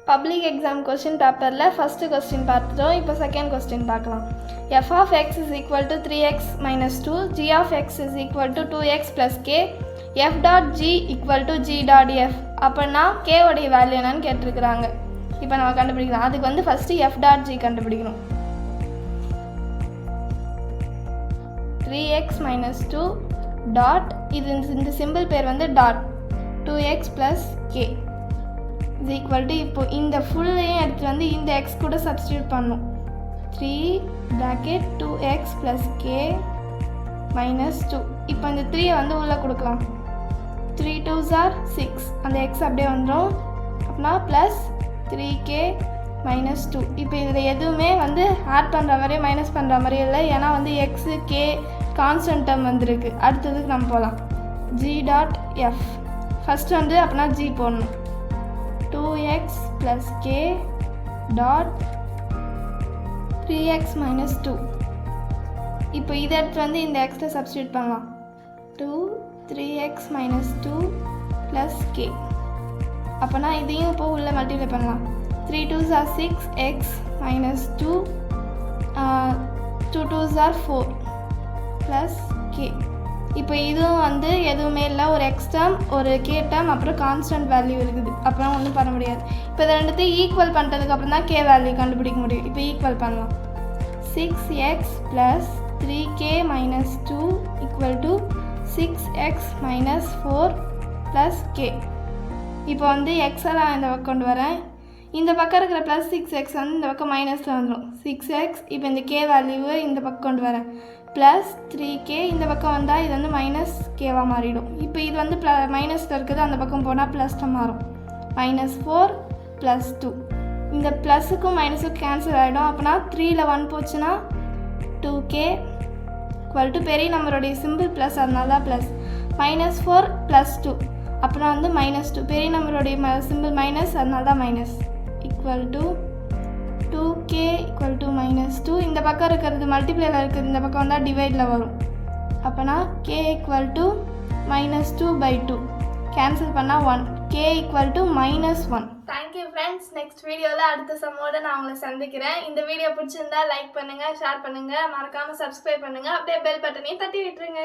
Public exam question பேப்பரில் first question பார்த்துட்டோம். இப்போ செகண்ட் கொஸ்டின் பார்க்கலாம். F of X is equal to 3x minus 2, G of X is equal to 2x plus K, F dot G equal to G dot F. அப்படின்னா கேவோடைய value என்னன்னு கேட்டிருக்கிறாங்க. இப்போ நம்ம கண்டுபிடிக்கலாம். அதுக்கு வந்து ஃபஸ்ட்டு எஃப் டாட் ஜி கண்டுபிடிக்கணும். 3x மைனஸ் 2 டாட், இது இந்த சிம்பிள் பேர் வந்து dot, 2x plus K is equal to, இப்போ இந்த ஃபுல்லையும் எடுத்து வந்து இந்த எக்ஸ் கூட சப்ஸ்டியூட் பண்ணும். 3 bracket 2x plus K minus 2. இப்போ இந்த 3 வந்து உள்ளே கொடுக்கலாம். 3 2s are 6, அந்த எக்ஸ் அப்படியே வந்துடும். அப்படின்னா ப்ளஸ் 3k மைனஸ் 2. இப்போ இதில் எதுவுமே வந்து ஆட் பண்ணுற மாதிரியே மைனஸ் பண்ணுற மாதிரியே இல்லை, ஏன்னா வந்து எக்ஸு கே கான்ஸ்டன்ட் டேர்ம் வந்துருக்கு. அடுத்ததுக்கு நம்ம போகலாம். ஜி டாட் எஃப் ஃபஸ்ட்டு வந்து அப்படின்னா ஜி போடணும். 2x plus k dot 3x minus 2. இப்போ இதை எடுத்து வந்து இந்த எக்ஸில் சப்ஸ்டியூட் பண்ணலாம். 2 3x minus 2 plus k. அப்போனா இதையும் இப்போ உள்ளே மல்டிப்ளை பண்ணலாம். 3 2s are 6x minus 2, 2 2s are 4 plus k. இப்போ இதுவும் வந்து எதுவுமே இல்லை, ஒரு எக்ஸ் டேர்ம் ஒரு கே டேர்ம் அப்புறம் கான்ஸ்டன்ட் வேல்யூ இருக்குது. அப்புறம் ஒன்றும் பண்ண முடியாது. இப்போ இதை ரெண்டுத்தையும் ஈக்குவல் பண்ணுறதுக்கப்புறம் தான் கே வேல்யூ கண்டுபிடிக்க முடியும். இப்போ ஈக்குவல் பண்ணலாம். 6x plus 3k minus 2 equal to 6x minus 4 plus K. இப்போ வந்து எக்ஸெல்லாம் இந்த பக்கம் கொண்டு வரேன். இந்த பக்கம் இருக்கிற ப்ளஸ் 6x வந்து இந்த பக்கம் மைனஸில் வந்துடும். 6x இப்போ இந்த கே வேல்யூவை இந்த பக்கம் கொண்டு வரேன். ப்ளஸ் 3k இந்த பக்கம் வந்தால் இது வந்து மைனஸ் கேவாக மாறிடும். இப்போ இது வந்து மைனஸில் இருக்குது, அந்த பக்கம் போனால் ப்ளஸில் மாறும். Minus 4 plus 2. இந்த ப்ளஸுக்கும் மைனஸுக்கும் கேன்சல் ஆகிடும். அப்போனா 3ல் 1 போச்சுன்னா 2k ஈக்குவல் டு பெரிய நம்பருடைய சிம்பிள் ப்ளஸ், அதனால தான் ப்ளஸ். மைனஸ் 4 ப்ளஸ் 2 அப்புறம் வந்து மைனஸ் 2, பெரிய நம்பருடைய சிம்பிள் மைனஸ், அதனால தான் minus. Equal to 2k equal to minus 2. இந்த பக்கம் இருக்கிறது மல்டிப்ளையில் இருக்குது, இந்த பக்கம் வந்தால் டிவைடில் வரும். அப்போனா k equal to minus 2/2 cancel பண்ணால் 1, k equal to minus 1. Thank you friends. Next வீடியோவில் அடுத்த சம்மோடு நான் உங்களை சந்திக்கிறேன். இந்த வீடியோ பிடிச்சிருந்தா லைக் பண்ணுங்கள், ஷேர் பண்ணுங்கள், மறக்காமல் சப்ஸ்கிரைப் பண்ணுங்கள், அப்படியே பெல் பட்டனையும் தட்டி விட்டுருங்க.